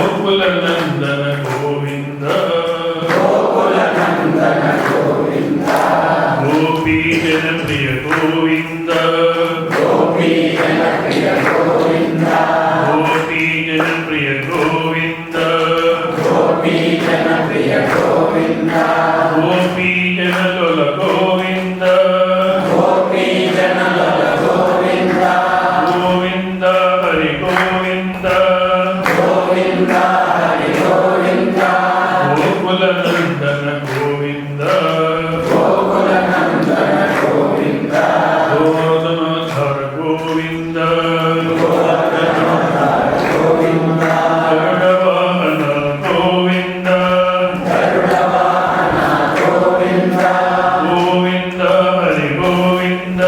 గోకుల నందన గోవింద గోపీ జన ప్రియ గోవింద గోపీ జన ప్రియ గోవింద గోపీ జన ప్రియ గోవింద గోపీ జన ప్రియ గోవింద గోపీ జన లోల గోవింద గోపీ జన లోల గోవింద గోవింద హరి గోవింద గోవింద హరి గోవింద గోకుల నందన గోవింద గోకుల నందన గోవింద గోవర్ధనధర గోవింద గోవర్ధనధర గోవింద గరుడవాహన గోవింద గరుడవాహన గోవింద గోవింద హరి గోవింద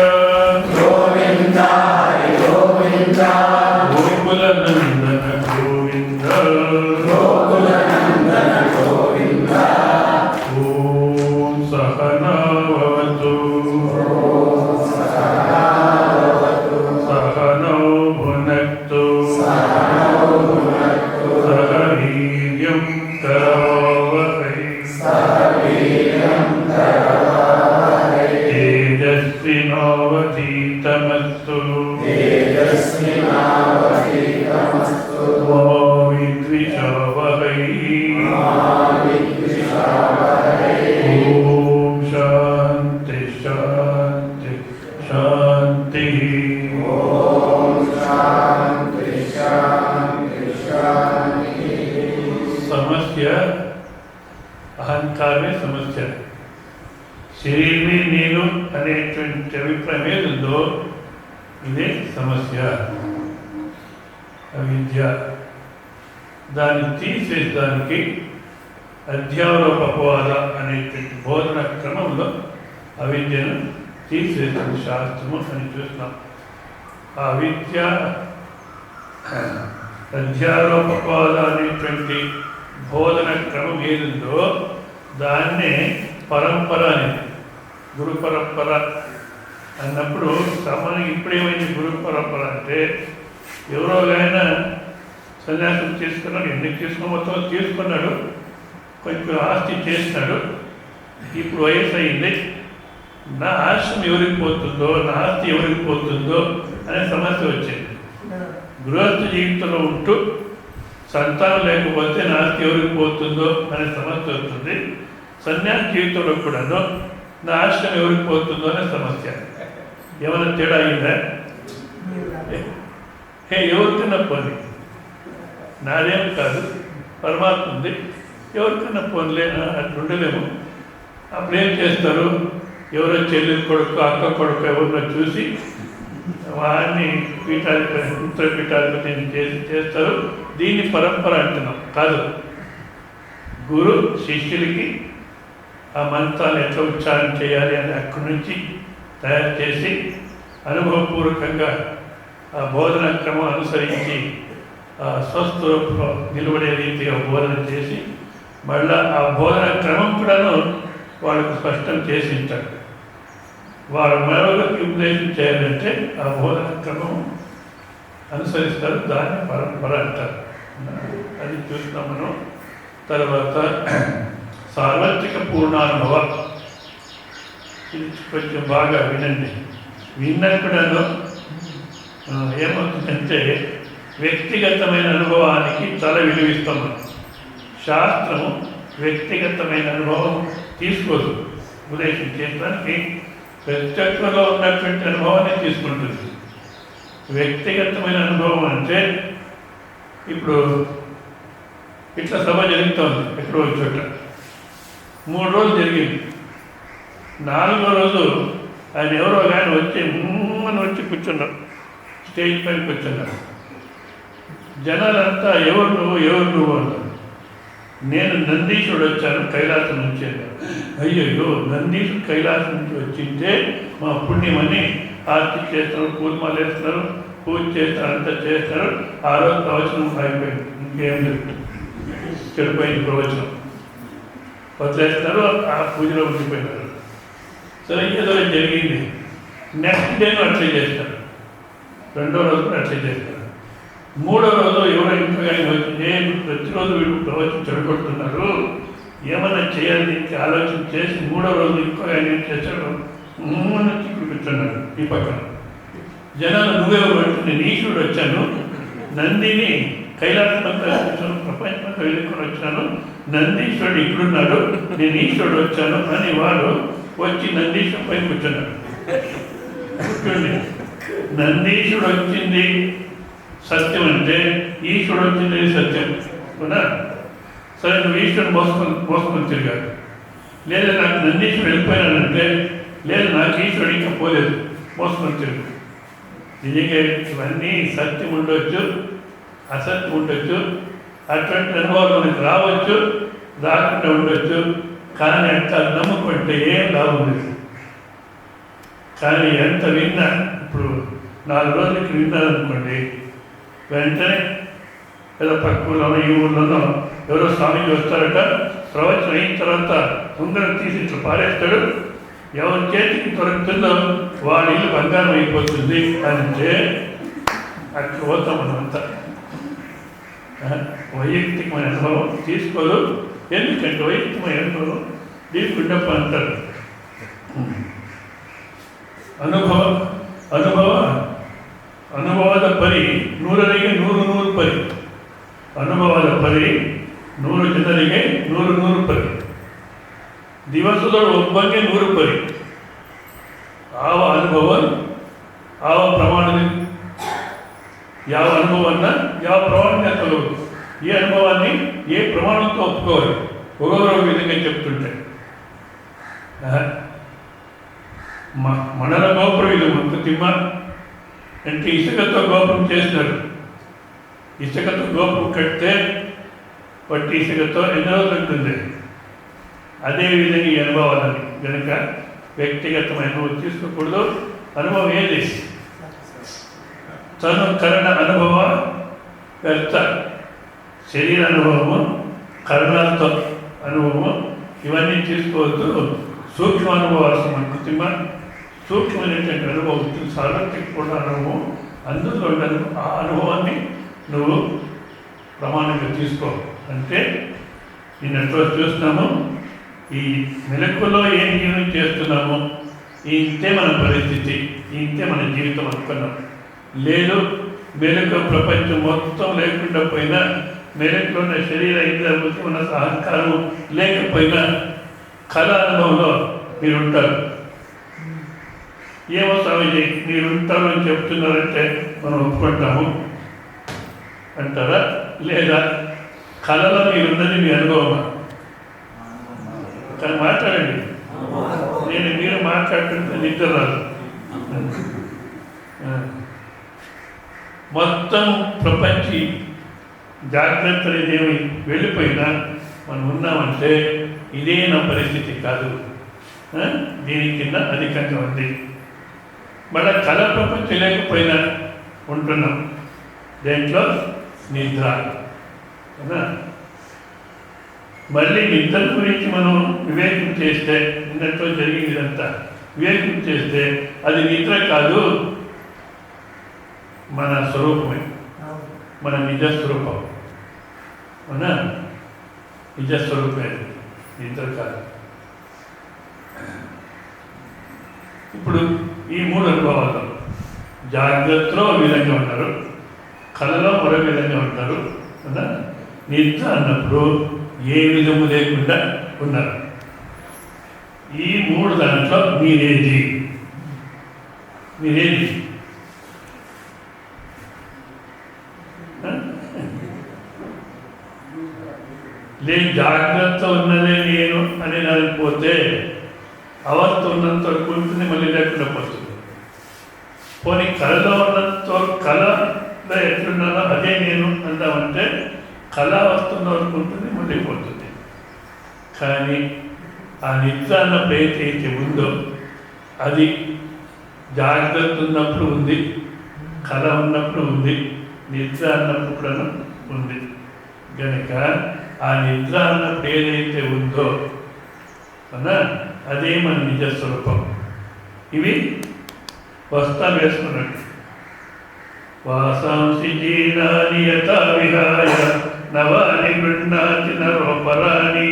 గోవింద హరి గోవింద గోకుల నందన గోవింద గోకుల నందన గోవింద ఓం సహనావతు సహనౌ భునక్తు సహ వీర్యం కరవావహై తేజస్వినావధీతమస్తు మా విద్విషావహై ఓం శాంతి శాంతి శాంతి సమస్య అహంకారమే సమస్య. శరీరమే నేను అనేటువంటి అభిప్రాయం ఏదుందో ఇదే సమస్య, అవిద్య. దాన్ని తీసేదానికి అధ్యారోపవాద అనేటువంటి బోధన క్రమంలో అవిద్యను తీసేస్తుంది శాస్త్రము అని చూస్తున్నాం. ఆ విద్య అధ్యారోపవాద అనేటువంటి బోధన క్రమం ఏదుందో దాన్నే పరంపర అనేది. గురు పరంపర అన్నప్పుడు సామాన్యంగా ఇప్పుడేమైంది గురు పరంపర అంటే ఎవరోగైనా సన్యాసం తీసుకున్నాడు, ఎందుకు తీసుకోబోతో తీసుకున్నాడు, కొంచెం ఆస్తి చేసినాడు, ఇప్పుడు వయసు అయింది, నా ఆశ్రమం ఎవరికి పోతుందో నా ఆస్తి ఎవరికి పోతుందో అనే సమస్య వచ్చింది. గృహస్థ జీవితంలో ఉంటూ సంతానం లేకపోతే నా ఆస్తి ఎవరికి పోతుందో అనే సమస్య వస్తుంది. సన్యాస జీవితంలో కూడాను నా ఆశ్రమం ఎవరికి పోతుందో అనే సమస్య. ఏమైనా తేడా అయిందా? ఎవరికన్నా పోనీ, నాదేం కాదు, పరమాత్మ ఉంది, ఎవరికన్నా పోన్లే అట్లా ఉండలేము. అప్పుడేం చేస్తారు, ఎవరో చెల్లి కొడుకు అక్క కొడుకు ఎవరినో చూసి వాడిని పీఠాధిపతి ఉత్తర పీఠాధిపతిని చేస్తారు. దీన్ని పరంపర అంటున్నాం. కాదు, గురు శిష్యులకి ఆ మంత్రాలు ఎట్లా ఉచ్చారణ చేయాలి అని అక్కడి నుంచి తయారు చేసి అనుభవపూర్వకంగా ఆ బోధన క్రమం అనుసరించి స్వస్థ నిలబడే రీతిగా బోధన చేసి మళ్ళా ఆ బోధన క్రమం కూడాను వాళ్ళకు స్పష్టం చేసి ఉంటారు. వారు మరొకరికి ఉపదేశం చేయాలంటే ఆ బోధన క్రమం అనుసరిస్తారు. దాన్ని పరంపర అంటారు. అది చూస్తున్నాం మనం. తర్వాత సార్వత్రిక పూర్ణానుభవ, ఇది కొంచెం బాగా వినండి. విన్నప్పుడను ఏమవుతుందంటే వ్యక్తిగతమైన అనుభవానికి తల విలువిస్తాం. శాస్త్రము వ్యక్తిగతమైన అనుభవం తీసుకోదు. ఉపదేశం చేయడానికి ప్రత్యక్షంలో ఉన్నటువంటి అనుభవాన్ని తీసుకుంటుంది. వ్యక్తిగతమైన అనుభవం అంటే ఇప్పుడు ఇట్లా సభ జరుగుతుంది ఎక్కడో చోట 3 రోజులు జరిగింది. 4వ రోజు ఆయన ఎవరో కానీ వచ్చి వచ్చి కూర్చున్నారు, స్టేజ్ పైన కూర్చున్నారు. జనాలంతా ఎవరు నువ్వు అన్నారు. నేను నందీశుడు వచ్చాను కైలాసం నుంచి అన్నారు. అయ్యో, నందీశుడు కైలాసం నుంచి వచ్చింటే మా పుణ్యమని ఆర్తి చేస్తారు, పూర్మాలు వేస్తున్నారు, పూజ చేస్తారు, అంతా చేస్తారు. ఆ రోజు ప్రవచనం అయిపోయింది, ఇంకేం లేదు, చెడిపోయింది ప్రవచనం, వదిలేస్తారు. ఆ పూజలో ఉండిపోయినారు. సరే, ఏదో జరిగింది. నెక్స్ట్ డేను అట్లే చేస్తారు, 2వ రోజు అట్లే చేస్తారు. 3వ రోజు ఎవరో ఇంట్లో కానీ వచ్చి ప్రతిరోజు వీడు ప్రవచనం చెడగొడుతున్నారు, ఏమన్నా చేయాలి దీనికి ఆలోచన చేసి 3వ రోజు ఇంకో ఆయన ఏం చేశాడు, చిక్కుడు కూర్చున్నాడు ఈ పక్కన. జనాలు నువ్వెవరు అంటే నేను ఈశ్వరుడు వచ్చాను, నందిని కైలాసమంతా వచ్చాను, ప్రపంచమంతా వెళ్ళుకొని వచ్చాను, నందీశ్వరుడు ఇక్కడున్నాడు, నేను ఈశ్వరుడు వచ్చాను అని వాడు వచ్చి నందీశ్వరుడు పైన కూర్చున్నాడు. కూర్చోండి, నందీశ్వరుడు వచ్చింది సత్యం అంటే ఈశ్వరుడు వచ్చింది సత్యం అవునా? సరే, నువ్వు ఈశ్వరుడు మోసుకొని తిరిగాడు. లేదా నాకు నందీశ్వరుడు వెళ్ళిపోయానంటే, లేదు నాకు ఈశ్వరుడు ఇంకా పోలేదు, మోసుకొని తిరుగు. నిజంగా ఇవన్నీ సత్యం ఉండొచ్చు, అసత్యం ఉండొచ్చు, అటువంటి అనుభవాలు మనకి రావచ్చు, రాకుండా ఉండొచ్చు. కానీ ఎంత నమ్ముకుంటే ఏం లాభం లేదు. కానీ ఎంత విన్నా, ఇప్పుడు 4 రోజులకి విన్నారనుకోండి, వెంటనే ఏదో పక్క ఊళ్ళోనో ఈ ఊళ్ళోనో ఎవరో స్వామికి వస్తారట, ప్రవచనం అయిన తర్వాత ఉంగరం తీసి ఇట్లా పారేస్తాడు, ఎవరి చేతికి దొరుకుతుందో వాడి ఇల్లు బంగారం అయిపోతుంది అంటే అట్లా పోతాం మనమంతా. వైయక్తికమైన అనుభవం తీసుకోదు, ఎందుకంటే వైయక్తికమైన అనుభవం దీపుండప్ప అంటారు. ಅನುಭವದ ಪರಿ 100ರಿಗೆ 100 ಪರಿ, ಅನುಭವದ ಪರಿ 100 ಜನರಿಗೆ 100 ಪರಿ, ದಿವಸದೊಳಗೆ ಒಬ್ಬಂಗೆ 100 ಪರಿ. ಆವ ಅನುಭವ ಆವ ಪ್ರಮಾಣದಲ್ಲಿ ಯಾವ ಅನುಭವವನ್ನು ಯಾವ ಪ್ರಮಾಣಕ್ಕೆ ತಗೋದು, ఈ అనుభవాన్ని ఏ ప్రమాణంతో ఒప్పుకోవాలి. ఒకరొక విధంగా చెప్తుంటే మనల గోపురం ఇది తిమ్మ అంటే ఇసుకతో గోపురం చేస్తారు. ఇసుకతో గోపురం కడితే పట్టి ఇసుకతో ఎన్ని రోజులు ఉంటుంది. అదేవిధంగా ఈ అనుభవాలని కనుక వ్యక్తిగతమైన అనుభవం తీసుకోకూడదు. అనుభవం ఏది తను కరణ అనుభవ వ్యర్థ, శరీర అనుభవము, కరణాలతో అనుభవము ఇవన్నీ తీసుకోవద్దు. సూక్ష్మ అనుభవాలు మనకు తిమ్మ సూక్ష్మమైనటువంటి అనుభవం, సార్వత్రిక కూడా అనుభవం, అందులో ఉండదు. ఆ అనుభవాన్ని నువ్వు ప్రమాణంగా తీసుకో. అంటే నిన్నట్లో చూస్తున్నాము, ఈ మెలకులో ఏం జీవనం చేస్తున్నాము, ఇంతే మన పరిస్థితి, ఇంతే మన జీవితం అనుకున్నాం. లేదు మెలకు ప్రపంచం మొత్తం లేకుండా పోయినా, మెలకులో ఉన్న శరీర ఇంద్రియాలకి ఉన్న అహంకారం లేకపోయినా కళ అనుభవంలో మీరుంటారు. ఏమో స్వామిజీ మీరుంటారు అని చెప్తున్నారంటే మనం ఒప్పుకుంటాము అంటారా? లేదా కళలో మీరున్నది మీ అనుభవమా? కానీ మాట్లాడండి. మీరు మాట్లాడుతుంటే నిద్ర రాదు. మొత్తం ప్రపంచీ జాగ్రత్తలు ఇదేమి వెళ్ళిపోయినా మనం ఉన్నామంటే ఇదే నా పరిస్థితి కాదు, దీని కింద అధికంగా ఉంది. మళ్ళీ కళ ప్రపంచం లేకపోయినా ఉంటున్నాం. దేంట్లో? నిద్ర. మళ్ళీ నిద్ర గురించి మనం వివేకం చేస్తే, నిన్నట్లో జరిగింది ఇదంతా వివేకం చేస్తే అది నిద్ర కాదు, మన స్వరూపమే, మన నిజస్వరూపం. మన నిజస్వరూపమే, నిద్ర కాదు. ఇప్పుడు ఈ 3 అనుభవాలు జాగ్రత్తలో ఒక విధంగా ఉంటారు, కళలో మరో విధంగా ఉంటారు కదా. నిద్ర అన్నప్పుడు ఏ విధము లేకుండా ఉన్నారు. ఈ 3 దాంట్లో మీరేది? లేదు జాగ్రత్త ఉన్నదే నేను అని నడిపోతే అవస్థ ఉన్నంత వరకు ఉంటుంది, మళ్ళీ లేకుండా పోతుంది. పోనీ కళలో ఉన్నంత కళలో ఎట్లున్నానో అదే నేను అందామంటే కళ వస్తున్న వరకు ఉంటుంది, మళ్ళీ పోతుంది. కానీ ఆ నిద్ర అన్న ప్రేత అయితే ఉందో అది జాగ్రత్త ఉన్నప్పుడు ఉంది, కళ ఉన్నప్పుడు ఉంది, నిద్ర అన్నప్పుడు కూడా ఉంది. కనుక ఆ నిద్ర అన్నప్పుడు ఏదైతే ఉందో అన్నా అదే మన నిజస్వరూపం. ఇవి వస్తా వేసుకున్నట్టు వాసాంసి జీర్ణాని యథా విహాయ నవాని గృహ్ణాతి నరోపరాణి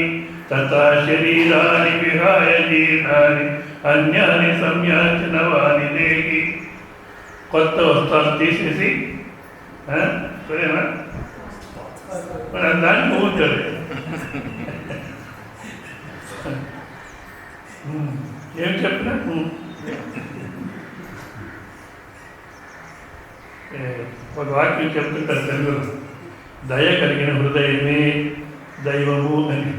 తథా శరీరాన్ని విహాయ జీర్ణాన్ని అన్యాని సంయాతి నవాని దేహి. కొత్త వస్త్రాలు తీసేసి సరేనా దాన్ని ఊరుతారు. ఏం చెప్పినా ఒక వాక్యం చెప్తుంటారు తెలుగులో, దయ కలిగిన హృదయమే దైవము అని.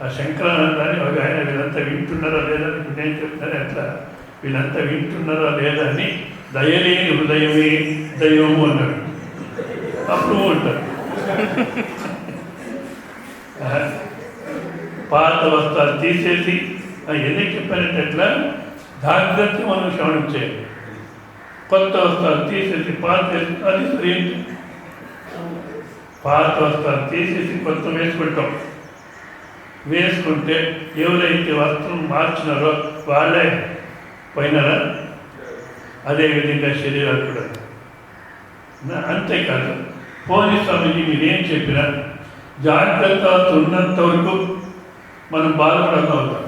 ఆ శంకరానందాన్ని ఒక ఆయన వీళ్ళంతా వింటున్నారా లేదా, నేను చెప్తాను ఎట్లా, వీళ్ళంతా వింటున్నారా లేదా అని దయలేని హృదయమే దైవము అన్నాడు. అప్పుడు ఉంటారు. పాత వస్త్రాలు తీసేసి ఎందుకు చెప్పానంటే అట్లా జాగ్రత్త మనం శ్రవణం చేయాలి. కొత్త వస్త్రాలు తీసేసి పాత అది సరి. పాత వస్త్రాలు తీసేసి కొత్త వేసుకుంటాం. వేసుకుంటే ఎవరైతే వస్త్రం మార్చినారో వాళ్ళే పోయినారా. అదేవిధంగా శరీరాలు కూడా. అంతేకాదు, పోనీ స్వామిజీ మీరేం చెప్పినా జాగ్రత్త ఉన్నంత వరకు మనం బాధపడంగా అవుతాం.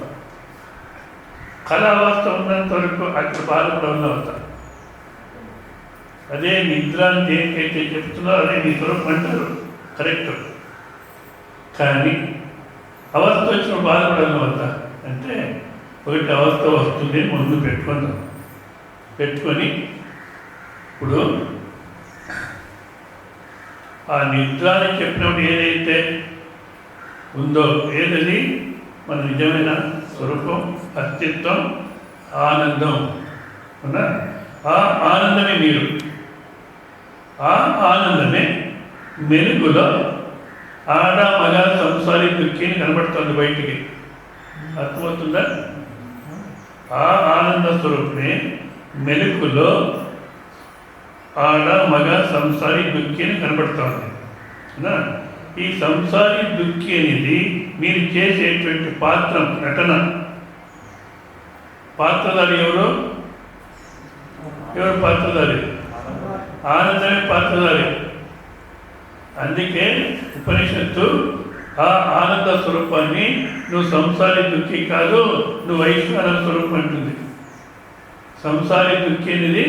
కళావస్థ ఉన్నంత వరకు అక్కడ బాధపడంగా అవుతాం. అదే నిద్ర దేనికైతే చెప్తున్నారో అదే నీ స్వరూపం అంటారు, కరెక్ట్. కానీ అవస్థ వచ్చిన బాధపడంగా అవుతా అంటే ఒకటి అవస్థ వస్తుంది ముందు పెట్టుకుందాం. పెట్టుకొని ఇప్పుడు ఆ నిద్ర అని చెప్పినప్పుడు ఏదైతే ఉందో ఏదది మన నిజమైన స్వరూపం, అస్తిత్వం, ఆనందం అవునా. ఆ ఆనందమే మీరు. ఆ ఆనందమే మెలుగులో ఆడ మగ సంసారి దుఃఖిని కనబడుతుంది బయటికి. అర్థమవుతుందా? ఆ ఆనంద స్వరూపమే మెలుగులో ఆడ మగ సంసారి దుఃఖిని కనబడుతుంది. ఈ సంసారి దుఃఖి అనేది మీరు చేసేటువంటి పాత్ర, నటన. పాత్రధారి ఎవరు? పాత్రధారి? ఆనందమే పాత్రధారి. అందుకే ఉపనిషత్తు ఆ ఆనంద స్వరూపాన్ని నువ్వు సంసారి దుఃఖి కాదు, నువ్వు వైశ్వాన స్వరూపం అంటుంది. సంసారి దుఃఖి అనేది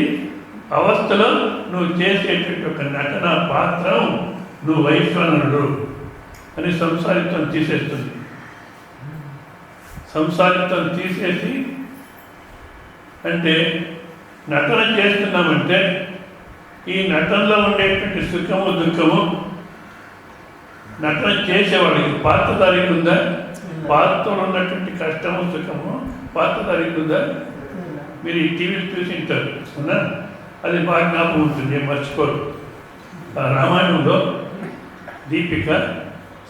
అవస్థలో నువ్వు చేసేటువంటి ఒక నటన పాత్రం, నువ్వు వైశ్వానరుడు అని సంసారిత్వం తీసేస్తుంది. సంసారిత్వం తీసేసి అంటే నటన చేస్తున్నామంటే ఈ నటనలో ఉండేటువంటి సుఖము దుఃఖము నటన చేసేవాడికి పాత్రధారికి ఉందా? పాత్రలో ఉన్నటువంటి కష్టము సుఖము పాత్రధారికి ఉందా? మీరు ఈ టీవీలు చూసింటారు అవునా, అది బాగా జ్ఞాపకం ఉంటుంది, మర్చిపోరు. రామాయణంలో దీపిక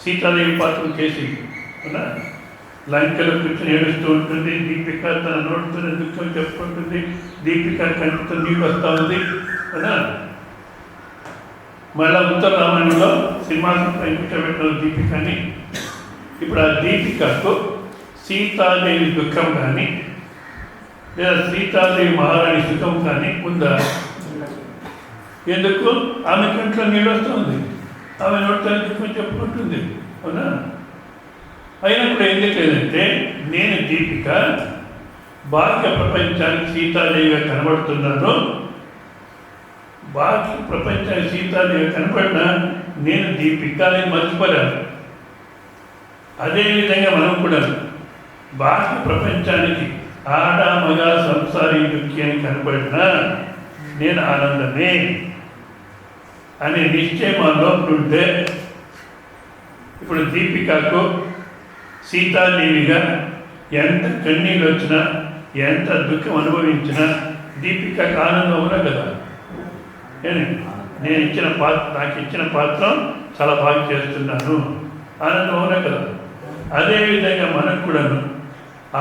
సీతాదేవి పాత్రలు చేసింది అవునా. లంకలో కూర్చొని ఏడుస్తూ ఉంటుంది దీపిక, తన నోటితోనే దుఃఖం చెప్పుకుంటుంది. దీపిక కంటితో నీళ్ళు వస్తూ ఉంది అవునా. మళ్ళా ఉత్తర రామాయణంలో సింహాసనంపై కూర్చోబెట్టిన దీపికని. ఇప్పుడు ఆ దీపికకు సీతాదేవి దుఃఖం కానీ లేదా సీతాదేవి మహారాణి సుఖం కానీ ఉందా? ఎందుకు? ఆమె కంట్లో నీళ్ళు వస్తుంది, ఆమె నోటితో దుఃఖం చెప్పుకుంటుంది అవునా. అయినప్పుడు ఏం లేదంటే నేను దీపిక బాహ్య ప్రపంచానికి సీతాదేవిగా కనబడుతున్నాను. బాహ్య ప్రపంచానికి సీతాదేవి కనబడినా నేను దీపికని మర్చిపోలేను. అదేవిధంగా మనం కూడా బాహ్య ప్రపంచానికి ఆడ మగ సంసారి దుఃఖి అని కనబడినా నేను ఆనందమే అనే నిశ్చయం మా లోపల ఉంటే ఇప్పుడు దీపికకు సీతాదేవిగా ఎంత కన్నీళ్ళు వచ్చినా ఎంత దుఃఖం అనుభవించినా దీపికకు ఆనందం అవునా కదా. నేను ఇచ్చిన పాత్ర, నాకు ఇచ్చిన పాత్ర చాలా బాగా చేస్తున్నాను, ఆనందం అవునా కదా. అదేవిధంగా మనకు కూడాను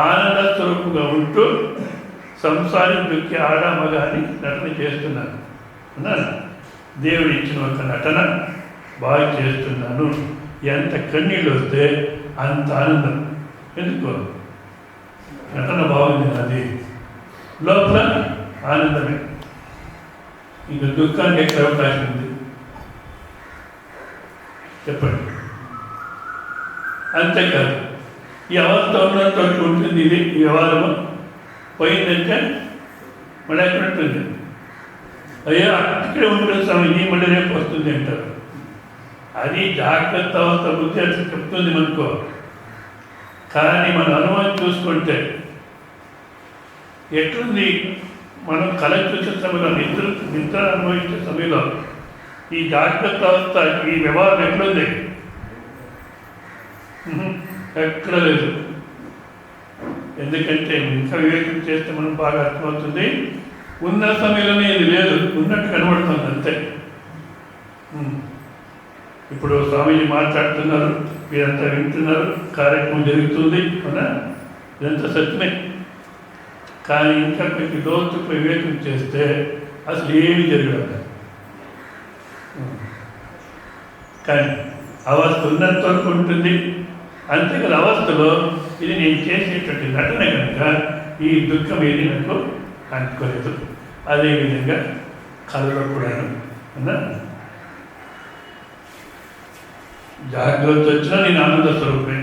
ఆనంద స్వరూపుగా ఉంటూ సంసారి దుఃఖి ఆడ మగ అని నటన చేస్తున్నాను అవునా. దేవుడు ఇచ్చిన ఒక నటన బాగా చేస్తున్నాను. ఎంత కన్నీళ్ళు వస్తే అంత ఆనందం. ఎందుకో నటన బాగుంది, అది లోపల ఆనందమే. ఇంకా దుఃఖానికి ఎక్కడ అవకాశం ఉంది? చెప్పండి. అంతేకాదు ఈ అవస్థ ఉన్నంత ఉంటుంది ఇది ఈ వ్యవహారము. పోయిందంటే మళ్ళీ ఎక్కడ ఉంటుంది? అయ్యా ఇక్కడే ఉంటుంది స్వామి, మళ్ళీ రేపు వస్తుంది అంటారు. అది జాగ్రత్త అవస్థ బుద్ధి అసలు చెప్తుంది మనకో. కానీ మన అనుభవం చూసుకుంటే ఎట్లుంది? మనం కళ చూసే సమయంలో నిద్ర అనుభవించే సమయంలో ఈ జాగ్రత్త అవస్థ ఈ వ్యవహారం ఎట్లుంది? ఎక్కడ లేదు. ఎందుకంటే ఇంకా వివేకం చేస్తే మనం బాగా అర్థమవుతుంది. ఉన్న సమయంలోనే ఇది లేదు, ఉన్నట్టు కనబడుతుంది అంతే. ఇప్పుడు స్వామీజీ మాట్లాడుతున్నారు, మీరంతా వింటున్నారు, కార్యక్రమం జరుగుతుంది అవునా? ఇదంతా సత్యమే. కానీ ఇంకా కొంచెం లోతుకు వివేకం చేస్తే అసలు ఏమీ జరగదు. కానీ అవస్థ ఉన్నంత వరకు ఉంటుంది. అంతేకాదు అవస్థలో ఇది నేను చేసేటువంటి నటన కనుక ఈ దుఃఖం ఏది నాకు అనుకోలేదు. అదేవిధంగా కళలో కూడా అన్నా జాగ్రత్త వచ్చినా నేను ఆనంద స్వరూపే,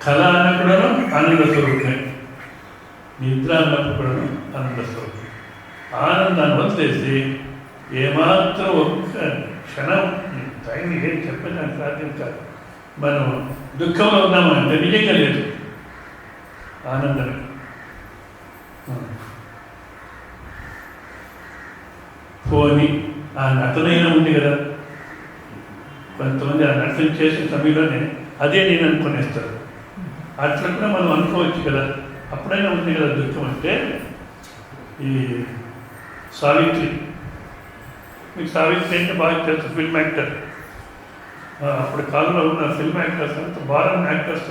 కళ అన్నప్పుడు ఆనంద స్వరూపే, నిద్ర అన్నప్పుడు కూడా ఆనంద స్వరూపే. ఆనందాన్ని వదిలేసి ఏమాత్రం ఒక్క క్షణం టైం ఏం చెప్పడానికి సాధ్యం కాదు. మనం దుఃఖంలో ఉన్నామంటే నిజంగా లేదు ఆనందం. పోని ఆ నటనైనా ఉంది కదా, కొంతమంది ఆ నటన చేసే సమయంలోనే అదే నేను అనుకునేస్తారు. అట్లా కూడా మనం అనుకోవచ్చు కదా, అప్పుడైనా ఉంది కదా దుఃఖం. అంటే ఈ సావిత్రి, మీకు సావిత్రి అంటే బాగా తెలుసు, ఫిల్మ్ యాక్టర్. అప్పుడు కాలంలో ఉన్న ఫిల్మ్ యాక్టర్స్ అంతా బాగా యాక్టర్స్.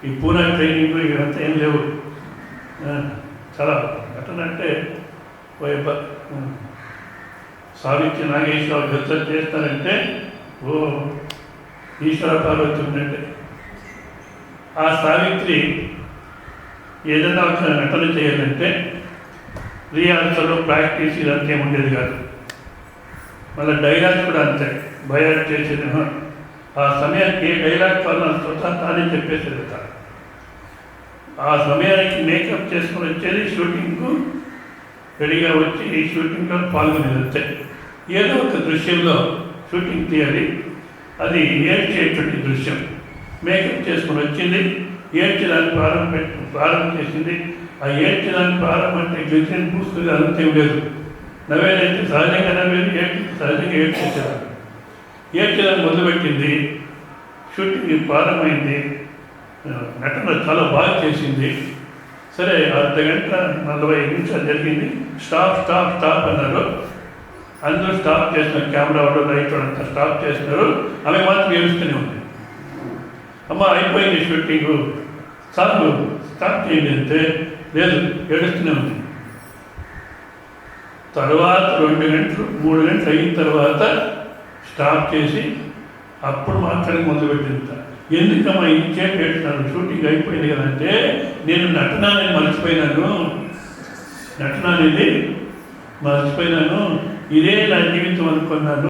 ఈ పూనా ట్రైనింగ్ ఇవంతా ఏం లేవు. చాలా నటన అంటే సావిత్రి నాగేశ్వరరావు గెలిచి చేస్తారంటే ఓ ఈశ్వర పార్వతి ఉందంటే ఆ సావిత్రి ఏదైనా ఒక నటన చేయాలంటే రిహార్సల్ ప్రాక్టీస్ ఇదంతా ఏమి ఉండేది కాదు. మళ్ళీ డైలాగ్ కూడా అంతే బయాట్ చేసేది. ఆ సమయానికి ఏ డైలాగ్ కావాలో స్వతహా తానే చెప్పేసేది కాదు. ఆ సమయానికి మేకప్ చేసుకుని వచ్చేది, షూటింగ్కు రెడీగా వచ్చి ఈ షూటింగ్లో పాల్గొనేది అంతే. ఏదో ఒక దృశ్యంలో షూటింగ్ తీయాలి, అది ఏడ్చేటువంటి దృశ్యం. మేకప్ చేసుకుని వచ్చింది, ఏడ్చేదాన్ని ప్రారంభం చేసింది. ఆ ఏడ్చేదాన్ని ప్రారంభం అంటే గెలిచిన పూస్తుంది అంతే లేదు. నవ్వేదైతే సహజంగా నవ్వేది, సహజంగా ఏడ్చేసేదాన్ని. ఏడ్చేదాన్ని మొదలుపెట్టింది, షూటింగ్ ప్రారంభమైంది, నటన చాలా బాగా చేసింది. సరే అర్ధగంట 45 నిమిషాలు జరిగింది. స్టాప్ స్టాప్ స్టాప్ అన్నారు. అందరూ స్టాప్ చేస్తున్నారు, కెమెరా వాడు లైట్ అంతా స్టాప్ చేస్తున్నారు. ఆమె మాత్రం ఏడుస్తూనే ఉంది. అమ్మ అయిపోయింది షూటింగు, చాలు స్టాప్ చేయండి అంటే లేదు, ఏడుస్తూనే ఉంది. తర్వాత 2 గంటలు 3 గంటలు అయిన తర్వాత స్టాప్ చేసి అప్పుడు మాట్లాడి మొదలుపెట్టింది. ఎందుకమ్మా ఇంకేం పెడుతున్నాను, షూటింగ్ అయిపోయింది కదంటే నేను నటన అనేది మర్చిపోయినాను, ఇదే నా జీవితం అనుకున్నాను.